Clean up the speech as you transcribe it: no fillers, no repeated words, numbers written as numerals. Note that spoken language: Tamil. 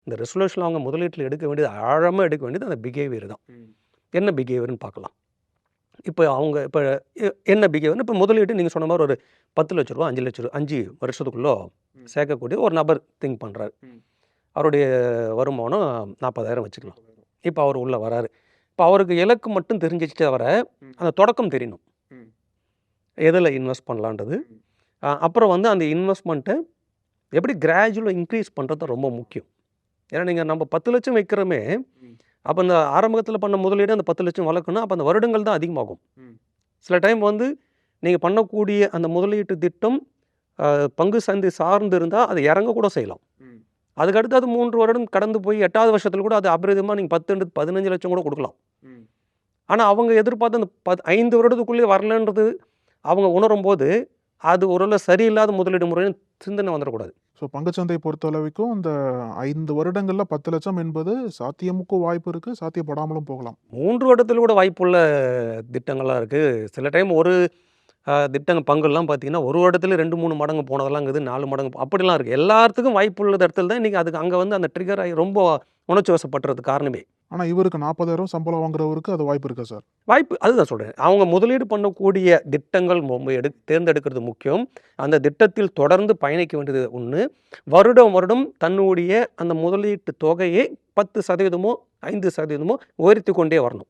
இந்த ரெசல்யூஷன் அவங்க முதலீட்டில் எடுக்க வேண்டியது, ஆழமாக எடுக்க வேண்டியது அந்த பிஹேவியர் தான். என்ன பிஹேவியர்னு பார்க்கலாம். இப்போ அவங்க இப்போ என்ன பிஹேவியர்னு, இப்போ முதலீடு நீங்கள் சொன்ன மாதிரி ஒரு 10 லட்ச ரூபா 5 லட்ச ரூபா 5 வருஷத்துக்குள்ளே சேர்க்கக்கூடிய ஒரு நபர் திங்க் பண்ணுறாரு. அவருடைய வருமானம் 40,000 வச்சுக்கலாம். இப்போ அவர் உள்ளே வராரு. இப்போ அவருக்கு இலக்கு மட்டும் தெரிஞ்சிச்சு தவிர அந்த தொடக்கம் தெரியணும், எதில் இன்வெஸ்ட் பண்ணலான்றது. அப்புறம் வந்து அந்த இன்வெஸ்ட்மெண்ட்டை எப்படி கிராஜுவலாக இன்க்ரீஸ் பண்ணுறது ரொம்ப முக்கியம். ஏன்னா நீங்கள் நம்ம 10 லட்சம் வைக்கிறோமே, அப்போ அந்த ஆரம்பத்தில் பண்ண முதலீடு அந்த 10 லட்சம் வளர்க்கணும். அப்போ அந்த வருடங்கள் தான் அதிகமாகும். சில டைம் வந்து நீங்கள் பண்ணக்கூடிய அந்த முதலீட்டு திட்டம் பங்கு சந்தை சார்ந்து இருந்தால் அது இறங்க கூட செய்யலாம். அதுக்கடுத்து அது 3 வருடம் கடந்து போய் 8வது வருஷத்தில் கூட அது அபரிதமாக நீங்கள் 10-15 லட்சம் கூட கொடுக்கலாம். ஆனால் அவங்க எதிர்பார்த்து அந்த 5 வருடத்துக்குள்ளேயே வரலன்றது அவங்க உணரும் போது அது ஒரு சரியில்லாத முதலீடு முறைன்னு சிந்தனை வந்துடக்கூடாது. ஸோ பங்குச்சந்தையை பொறுத்தளவுக்கும் இந்த 5 வருடங்களில் 10 லட்சம் என்பது சாத்தியமுக்கும் வாய்ப்பு இருக்குது, சாத்தியப்படாமலும் போகலாம். 3 வருடத்தில் கூட வாய்ப்புள்ள திட்டங்கள்லாம் இருக்குது. சில டைம் ஒரு திட்டங்கள் பங்குலாம் பார்த்தீங்கன்னா ஒரு வருடத்துல 2-3 மடங்கு போனதெல்லாம் இருக்குது, 4 மடங்கு அப்படிலாம் இருக்குது. எல்லாத்துக்கும் வாய்ப்புள்ள இடத்துல தான் இன்றைக்கி அதுக்கு அங்கே வந்து அந்த ட்ரிகர் ஆகி ரொம்ப உணர்ச்சி வசப்படுறதுக்கு காரணமே. ஆனால் இவருக்கு 40,000 சம்பளம் வாங்குறவருக்கு அது வாய்ப்பு இருக்கா சார்? வாய்ப்பு, அதுதான் சொல்கிறேன். அவங்க முதலீடு பண்ணக்கூடிய திட்டங்கள் தேர்ந்தெடுக்கிறது முக்கியம். அந்த திட்டத்தில் தொடர்ந்து பயணிக்க வேண்டியது ஒன்று. வருடம் தன்னுடைய அந்த முதலீட்டு தொகையை 10% 5% உயர்த்தி கொண்டே வரணும்.